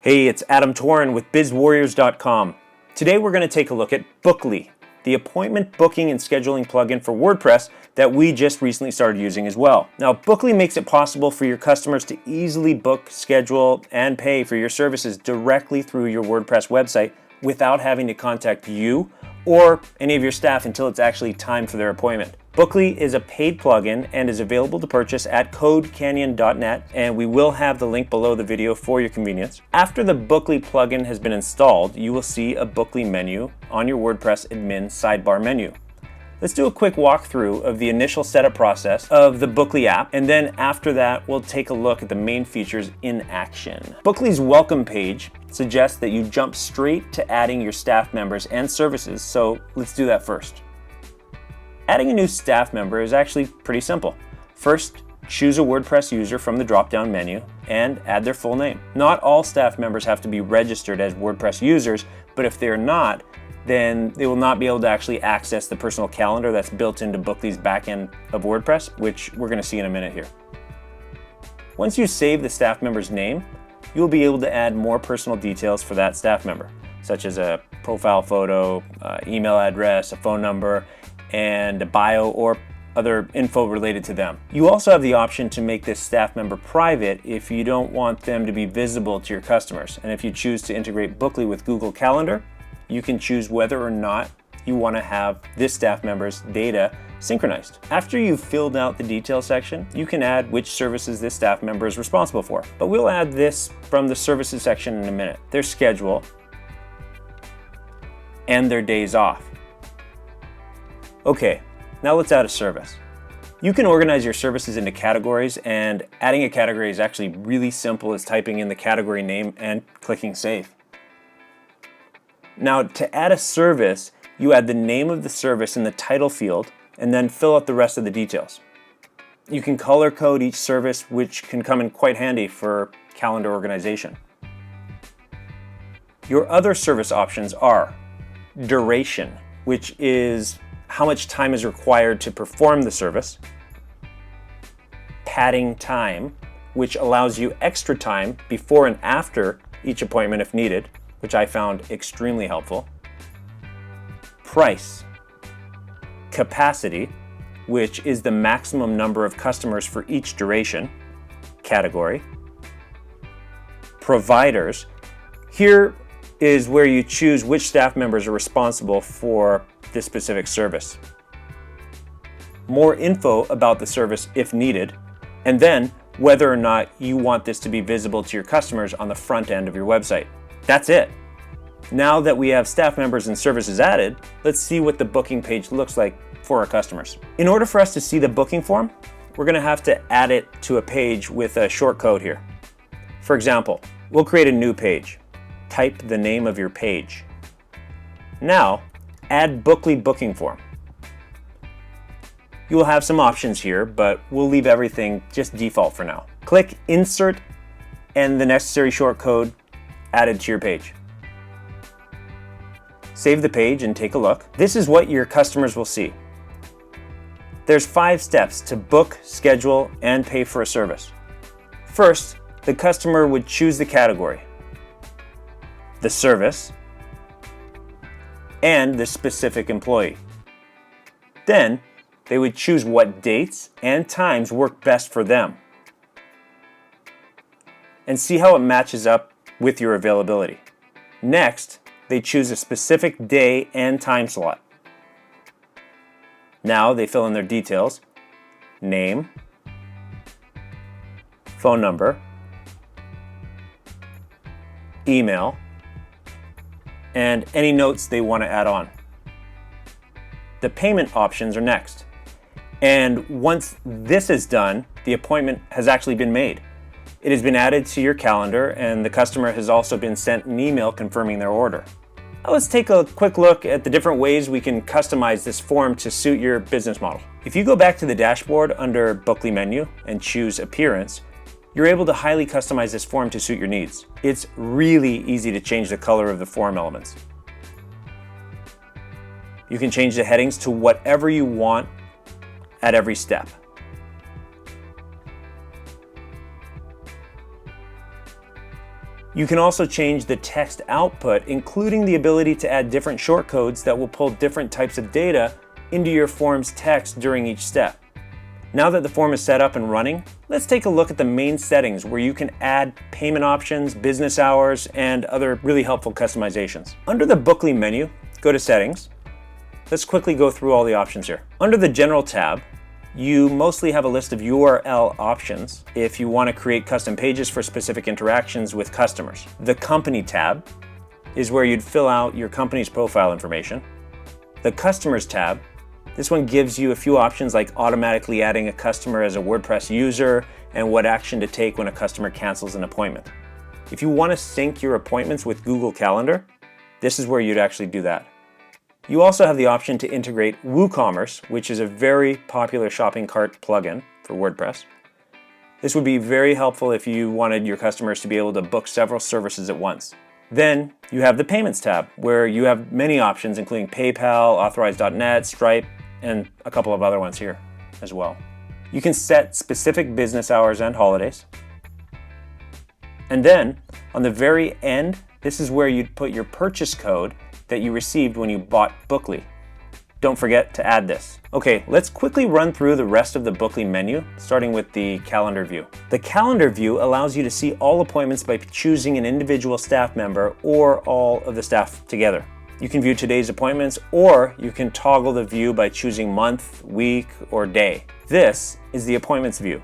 Hey, it's Adam Toren with BizWarriors.com. Today we're going to take a look at BOOKLY, the appointment booking and scheduling plugin for WordPress that we just recently started using as well. Now, BOOKLY makes it possible for your customers to easily book, schedule, and pay for your services directly through your WordPress website without having to contact you or any of your staff until it's actually time for their appointment. BOOKLY is a paid plugin and is available to purchase at codecanyon.net, and we will have the link below the video for your convenience. After the BOOKLY plugin has been installed, you will see a BOOKLY menu on your WordPress admin sidebar menu. Let's do a quick walkthrough of the initial setup process of the BOOKLY app, and then after that, we'll take a look at the main features in action. BOOKLY's welcome page suggests that you jump straight to adding your staff members and services, so let's do that first. Adding a new staff member is actually pretty simple. First, choose a WordPress user from the drop-down menu and add their full name. Not all staff members have to be registered as WordPress users, but if they're not, then they will not be able to actually access the personal calendar that's built into BOOKLY's backend of WordPress, which we're going to see in a minute here. Once you save the staff member's name, you'll be able to add more personal details for that staff member, such as a profile photo, email address, a phone number, and a bio or other info related to them. You also have the option to make this staff member private if you don't want them to be visible to your customers. And if you choose to integrate BOOKLY with Google Calendar, you can choose whether or not you want to have this staff member's data synchronized. After you've filled out the details section, you can add which services this staff member is responsible for. But we'll add this from the services section in a minute: their schedule and their days off. Okay, now let's add a service. You can organize your services into categories, and adding a category is actually really simple as typing in the category name and clicking save. Now, to add a service, you add the name of the service in the title field and then fill out the rest of the details. You can color code each service, which can come in quite handy for calendar organization. Your other service options are duration, which is how much time is required to perform the service; padding time, which allows you extra time before and after each appointment if needed, which I found extremely helpful; price; capacity, which is the maximum number of customers for each duration category; providers. Here is where you choose which staff members are responsible for this specific service; more info about the service if needed; and then whether or not you want this to be visible to your customers on the front end of your website. That's it. Now that we have staff members and services added, let's see what the booking page looks like for our customers. In order for us to see the booking form, we're going to have to add it to a page with a short code here. For example, we'll create a new page. Type the name of your page. Now, add BOOKLY booking form. You will have some options here, but we'll leave everything just default for now. Click Insert and the necessary short code added to your page. Save the page and take a look. This is what your customers will see. There's 5 steps to book, schedule, and pay for a service. First, the customer would choose the category, the service, and the specific employee. Then, they would choose what dates and times work best for them, and see how it matches up with your availability. Next, they choose a specific day and time slot. Now they fill in their details: name, phone number, email, and any notes they want to add on. The payment options are next. And once this is done, the appointment has actually been made. It has been added to your calendar, and the customer has also been sent an email confirming their order. Now let's take a quick look at the different ways we can customize this form to suit your business model. If you go back to the dashboard under BOOKLY menu and choose Appearance, you're able to highly customize this form to suit your needs. It's really easy to change the color of the form elements. You can change the headings to whatever you want at every step. You can also change the text output, including the ability to add different shortcodes that will pull different types of data into your form's text during each step. Now that the form is set up and running, let's take a look at the main settings where you can add payment options, business hours, and other really helpful customizations. Under the Bookly menu, go to Settings. Let's quickly go through all the options here. Under the General tab, you mostly have a list of URL options if you want to create custom pages for specific interactions with customers. The Company tab is where you'd fill out your company's profile information. The Customers tab, this one gives you a few options like automatically adding a customer as a WordPress user and what action to take when a customer cancels an appointment. If you want to sync your appointments with Google Calendar, this is where you'd actually do that. You also have the option to integrate WooCommerce, which is a very popular shopping cart plugin for WordPress. This would be very helpful if you wanted your customers to be able to book several services at once. Then you have the Payments tab, where you have many options, including PayPal, Authorize.net, Stripe, and a couple of other ones here as well. You can set specific business hours and holidays. And then on the very end, this is where you'd put your purchase code that you received when you bought Bookly. Don't forget to add this. Okay, let's quickly run through the rest of the Bookly menu, starting with the calendar view. The calendar view allows you to see all appointments by choosing an individual staff member or all of the staff together. You can view today's appointments, or you can toggle the view by choosing month, week, or day. This is the appointments view.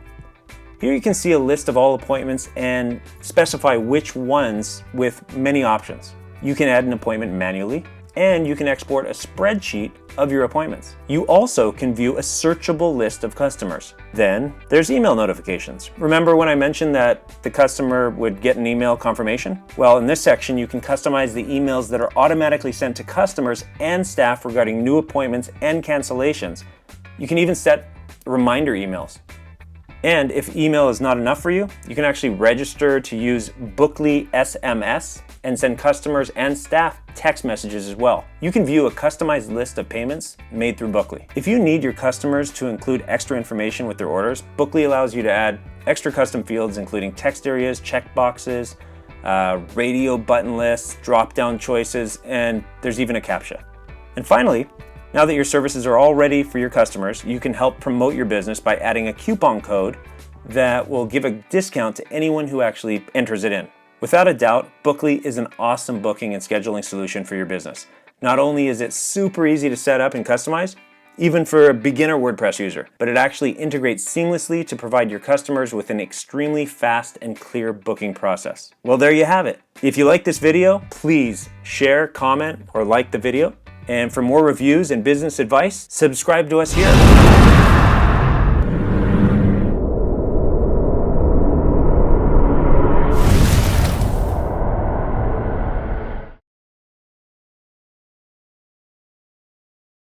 Here you can see a list of all appointments and specify which ones with many options. You can add an appointment manually, and you can export a spreadsheet of your appointments. You also can view a searchable list of customers. Then there's email notifications. Remember when I mentioned that the customer would get an email confirmation? Well, in this section, you can customize the emails that are automatically sent to customers and staff regarding new appointments and cancellations. You can even set reminder emails. And if email is not enough for you, you can actually register to use Bookly SMS and send customers and staff text messages as well. You can view a customized list of payments made through Bookly. If you need your customers to include extra information with their orders, Bookly allows you to add extra custom fields, including text areas, checkboxes, radio button lists, drop-down choices, and there's even a CAPTCHA. And finally, now that your services are all ready for your customers, you can help promote your business by adding a coupon code that will give a discount to anyone who actually enters it in. Without a doubt, Bookly is an awesome booking and scheduling solution for your business. Not only is it super easy to set up and customize, even for a beginner WordPress user, but it actually integrates seamlessly to provide your customers with an extremely fast and clear booking process. Well, there you have it. If you like this video, please share, comment, or like the video. And for more reviews and business advice, subscribe to us here.